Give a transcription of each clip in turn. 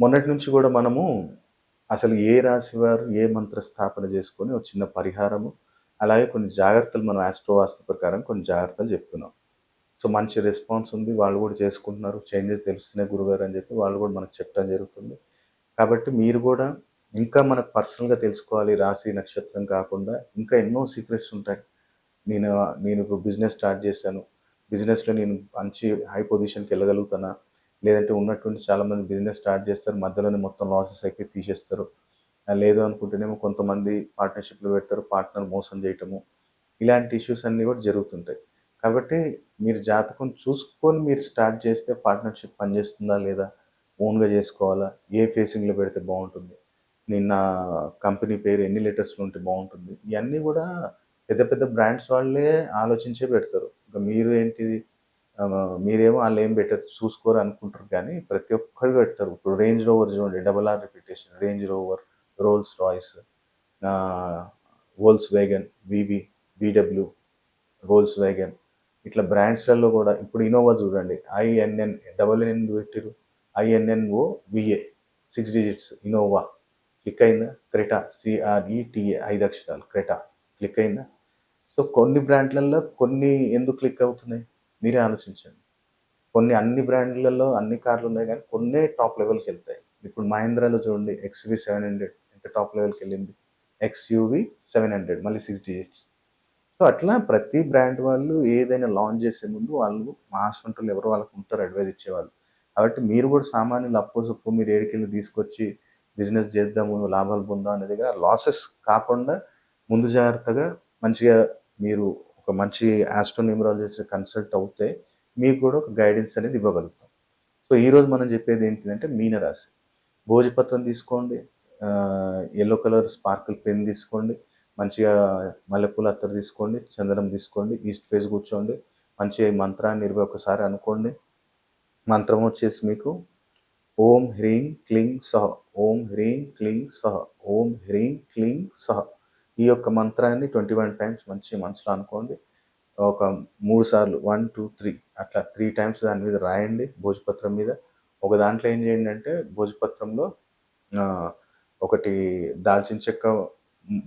మొన్నటి నుంచి గూడా మనము అసలు ఏ రాశివారు ఏ మంత్ర స్థాపన జేసుకొని ఒక చిన్న పరిహారము, అలాగే కొన్ని జాగ్రత్తలు మనం ఆస్ట్రో వాస్తు ప్రకారం కొన్ని జాగ్రత్తలు జెప్తున్నాం. సో, మంచి రెస్పాన్స్ ఉంది. వాళ్ళు గూడా చేసుకుంటున్నారు. చేంజెస్ తెలుస్తున్నాయి గురుగారు అని జెప్పి వాళ్ళు గూడా మనకు చెప్పడం జరుగుతుంది. కాబట్టి మీరు గూడా ఇంకా మనకు పర్సనల్‌గా తెలుసుకోవాలి రాశి, నక్షత్రం కాకుండా ఇంకా ఎన్నో సీక్రెట్స్ ఉంటాయి. నేను నేనిప్పుడు బిజినెస్ స్టార్ట్ జేశాను. బిజినెస్‌లో నేను మంచి హై పొజిషన్‌కెళ్ళగలుగుతానా? లేదంటే ఉన్నట్టుండి చాలామంది బిజినెస్ స్టార్ట్ జేస్తారు. మధ్యలోనే మొత్తం లాసెస్ అయిపోయి తీసేస్తారు. లేదు అనుకుంటేనేమో కొంతమంది పార్ట్నర్‌షిప్‌లు పెడతారు. పార్ట్నర్ మోసం జేయటము. ఇలాంటి ఇష్యూస్ అన్నీ గూడా జరుగుతుంటాయి. కాబట్టి మీరు జాతకం చూసుకొని మీరు స్టార్ట్ చేస్తే పార్ట్నర్‌షిప్ పనిచేస్తుందా? లేదా? ఓన్‌గా జేసుకోవాలా? ఏ ఫేసింగ్‌లో పెడితే బావుంటుంది? నేను నా కంపెనీ పేరు ఎన్ని లెటర్స్‌లో ఉంటే బావుంటుంది? ఇయన్నీ గూడా పెద్ద పెద్ద బ్రాండ్స్ వాళ్ళే ఆలోచించే పెడతారు. ఇంక మీరు ఏంటిది మీరేమో ఆళ్ళేం పెట్టరు చూసుకోరు అనుకుంటారు కానీ ప్రతి ఒక్కరు పెడతారు. ఇప్పుడు 'రేంజ్ రోవర్' చూడండి double R repetition 'Range Rover', 'Rolls Royce' ah, 'Volkswagen', 'V V', 'V W', 'Rolls wagon' ఇట్లా బ్రాండ్స్‌లలో గూడా ఇప్పుడు 'ఇన్నోవా' చూడండి. ఐఎన్ఎన్ డబుల్ ఎన్ ఎందుకు పెట్టిర్రు? ఐఎన్ఎన్ఓవీఏ 6 డిజిట్స్ 'ఇన్నోవా' క్లిక్ అయిందా? 'క్రెటా' CRETA 5 అక్షరాలు 'క్రెటా' క్లిక్ అయిందా? సో, కొన్ని బ్రాండ్‌లలో కొన్ని ఎందుకు క్లిక్ అవుతున్నాయి? మీరే ఆలోచించండి. కొన్ని అన్ని బ్రాండ్‌లలో అన్ని కార్లున్నాయి గానీ, కొన్నే టాప్ లెవెల్‌కెళ్తాయి. ఇప్పుడు 'మహీంద్రాలో' చూడండి ఎక్స్‌వీ 700 ఎంత టాప్ లెవెల్‌కెళ్ళింది. ఎక్స్‌యూవీ 700 మళ్ళీ 6 డిజిట్స్. సో, అట్లా ప్రతి బ్రాండ్ వాళ్ళు ఏదైనా లాంచ్ చేసే ముందు వాళ్ళు మాస్ అంటోళ్ళు ఎవరో వాళ్ళకుంటారు అడ్వైజ్ ఇచ్చేవాళ్ళు. కాబట్టి మీరు గూడా సామాన్యులు అప్పో సప్పో మీరు ఏడికెళ్ళి తీసుకొచ్చి బిజినెస్ చేద్దాము, లాభాలు పొందాం అనే దగ్గర లాసెస్ కాకుండా ముందు జాగ్రత్తగా మంచిగా మీరు ఒక మంచి ఆస్ట్రో న్యూమరాలజిస్ట్ కన్సల్ట్ అవుతే మీకు గూడా ఒక గైడెన్స్ అనేది ఇవ్వగలుగుతాం. సో, ఈరోజు మనం చెప్పేది ఏంటిదంటే మీనరాశి. భోజపత్రం తీసుకోండి. యెల్లో కలర్ స్పార్కిల్ పెన్ తీసుకోండి. మంచిగా మల్లెపూల అత్తరు తీసుకోండి. చందనం తీసుకోండి. ఈస్ట్ ఫేస్ కూర్చోండి. మంచిగా ఈ మంత్రాన్ని 21 అనుకోండి. మంత్రం వచ్చేసి మీకు ఓం హ్రీం క్లీం సహ. ఓం హ్రీం క్లీం సహ. ఓం హ్రీం క్లీం సహ. ఈ యొక్క మంత్రాన్ని 21 టైమ్స్ మంచి మనసులో అనుకోండి. ఒక 3 సార్లు 1, 2, 3 అట్లా 3 టైమ్స్ దాని మీద రాయండి భోజపత్రం మీద. ఒక దాంట్లో ఏం చేయండంటే భోజపత్రంలో ఆహ్, ఒకటి దాల్చిన చెక్క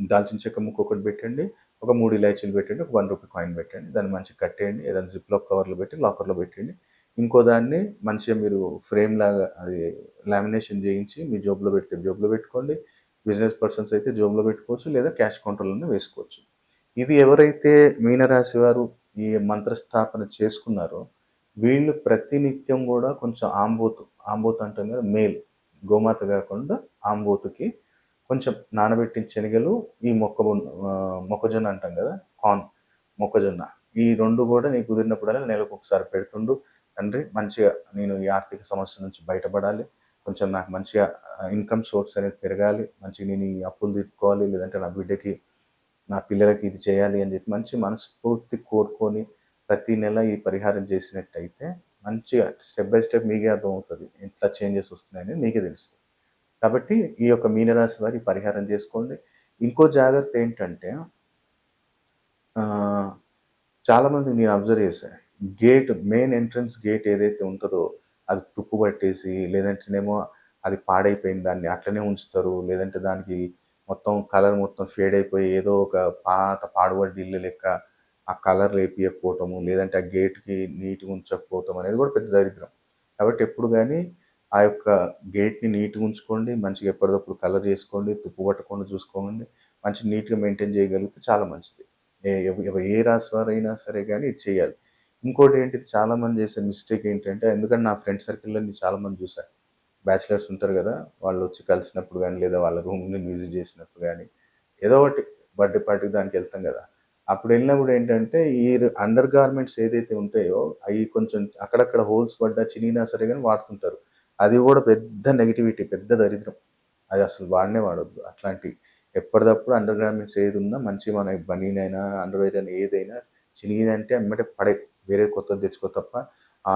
దాల్చిన చెక్క ముక్క ఒకటి పెట్టండి. ఒక 3 ఇలాచీలు పెట్టండి. ఒక రూ. 1 కాయిన్ పెట్టండి. దాన్ని మంచిగా కట్టేయండి. ఏదైనా జిప్‌లాక్ కవర్‌లో పెట్టి లాకర్‌లో పెట్టేయండి. ఇంకో దాన్ని మంచిగా మీరు ఫ్రేమ్‌లాగా అది లామినేషన్ చేయించి మీ జేబులో పెడితే జేబులో పెట్టుకోండి. బిజినెస్ పర్సన్స్ అయితే జేబులో పెట్టుకోవచ్చు. లేదా క్యాష్ కౌంటర్‌లోనే వేసుకోవచ్చు. ఇది ఎవరైతే మీనరాశి వారు ఈ మంత్రస్థాపన చేసుకున్నారో, వీళ్ళు ప్రతినిత్యం గూడా కొంచెం ఆంబోతు అంటాం గదా! మేల్ గోమాత గాకుండా ఆంబోతుకి కొంచెం నానబెట్టిన శనగలు, ఈ మొక్కజొన్న అంటాం గదా! కార్న్ మొక్కజొన్న. ఈ 2 గూడా నీకు కుదిరినప్పుడల్లా నెలకొకసారి పెడుతుండు. తండ్రి మంచిగా నేను ఈ ఆర్థిక సమస్య నుంచి బయటపడాలి. కొంచెం నాకు మంచిగా ఇన్‌కమ్ సోర్స్ అనేది పెరగాలి. మంచిగా నేను ఈ అప్పులు తీర్చుకోవాలి. లేదంటే నా బిడ్డకి నా పిల్లలకి ఇది చేయాలి అని చెప్పి మంచి మనస్ఫూర్తి కోరుకొని ప్రతి నెల ఈ పరిహారం చేసినట్టయితే మంచిగా స్టెప్ బై స్టెప్ మీకే అర్థమవుతది. ఎట్లా చేంజెస్ వస్తున్నాయని మీకే తెలుస్తది. కాబట్టి ఈ యొక్క మీనరాశి వారు ఈ పరిహారం చేసుకోండి. ఇంకో జాగ్రత్త ఏంటంటే ఆహ్, చాలామంది నేను అబ్జర్వ్ చేశా. మెయిన్ ఎంట్రన్స్ గేట్ ఏదైతే ఉంటదో అది తుప్పు పట్టేసి లేదంటేనేమో అది పాడైపోయిన దాన్ని అట్లనే ఉంచుతారు. లేదంటే దానికి మొత్తం కలర్ మొత్తం ఫేడ్ అయిపోయి ఏదో ఒక పాత పాడుబడ్డ ఇల్లు లెక్క ఆ కలర్‌లు ఏపియకపోవటము, లేదంటే ఆ గేట్‌కి నీట్‌గా ఉంచకపోవటం అనేది కూడా పెద్ద దరిద్రం. కాబట్టి ఎప్పుడు గాని ఆ యొక్క గేట్‌ని నీట్‌గా ఉంచుకోండి. మంచిగా ఎప్పటికప్పుడు కలర్ చేసుకోండి. తుప్పు పట్టకుండా చూసుకోండి. మంచి నీట్‌గా మెయింటైన్ చేయగలిగితే చాలా మంచిది. ఏ రాశి వారైనా సరే గాని ఇది చేయాలి. ఇంకోటేంటి చాలామంది చేసే మిస్టేక్ ఏంటంటే ఎందుకంటే నా ఫ్రెండ్ సర్కిల్‌లో నేను చాలామంది చూసా. బ్యాచిలర్స్ ఉంటారు గదా! వాళ్ళొచ్చి కలిసినప్పుడు గాని, లేదా వాళ్ళ రూమ్‌ని విజిట్ చేసినప్పుడు గాని, ఏదో ఒకటి బర్త్‌డే పార్టీకి దానికెళ్తాం గదా! అప్పుడెళ్ళినప్పుడు ఏంటంటే, ఈ అండర్ గార్మెంట్స్ ఏదైతే ఉంటాయో, అయి కొంచెం అక్కడక్కడ హోల్స్ పడ్డా, చినిగినా సరే గాని వాడుతుంటారు. అది గూడా పెద్ద నెగటివిటీ, పెద్ద దరిద్రం. అది అసలు వాడనే వాడొద్దు. అట్లాంటియి ఎప్పటిదప్పుడు అండర్ గార్మెంట్స్ ఏదున్నా మంచిగా మన బనీన్ అయినా, అండర్‌వేర్ అయినా ఏదైనా చినిగిందంటే ఎమ్మటే పడేయి. వేరే కొత్తది తెచ్చుకో తప్ప,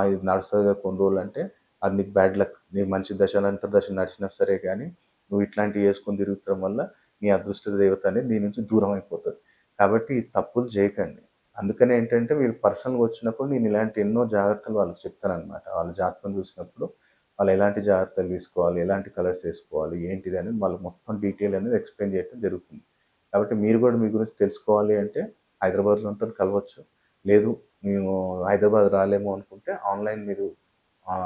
ఇది నడుస్తదిగా కొన్ని రోజులంటే అది నీకు బ్యాడ్ లక్. నీ మంచి దశలంతర దశ నడిచినా సరే గానీ, నువ్వు ఇట్లాంటివి యేసుకొని తిరుగుతడం వల్ల నీ అదృష్ట దేవత అనేది నీ నుంచి దూరం అయిపోతది. కాబట్టి ఈ తప్పులు చేయకండి. అందుకనే ఏంటంటే, మీరు పర్సనల్‌గా వచ్చినప్పుడు నేను ఇలాంటి ఎన్నో జాగ్రత్తలు వాళ్ళకి చెప్తాననమాట. వాళ్ళ జాతకం చూసినప్పుడు వాళ్ళు ఎలాంటి జాగ్రత్తలు తీసుకోవాలి, ఎలాంటి కలర్స్ ఏసుకోవాలి, ఏంటిది అనేది వాళ్ళు మొత్తం డీటెయిల్ అనేది ఎక్స్‌ప్లెయిన్ చేయడం జరుగుతుంది. కాబట్టి మీరు గూడా మీ గురించి తెలుసుకోవాలి అంటే హైదరాబాద్‌లో ఉంటాను కలవచ్చు. లేదు మేము హైదరాబాద్ రాలేము అనుకుంటే ఆన్‌లైన్ మీరు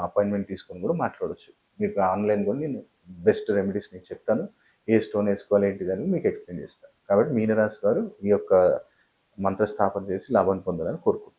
అపాయింట్‌మెంట్ తీసుకొని గూడా మాట్లాడొచ్చు. మీకు ఆన్‌లైన్ గూడా నేను బెస్ట్ రెమెడీస్ నేను చెప్తాను. ఏ స్టోన్ ఏసుకోవాలి ఏంటిదని మీకు ఎక్స్‌ప్లెయిన్ చేస్తాను. కాబట్టి మీనరాశి వారు ఈ యొక్క మంత్ర స్థాపన చేసి లాభాన్ని పొందాలని కోరుకుంటున్నాను.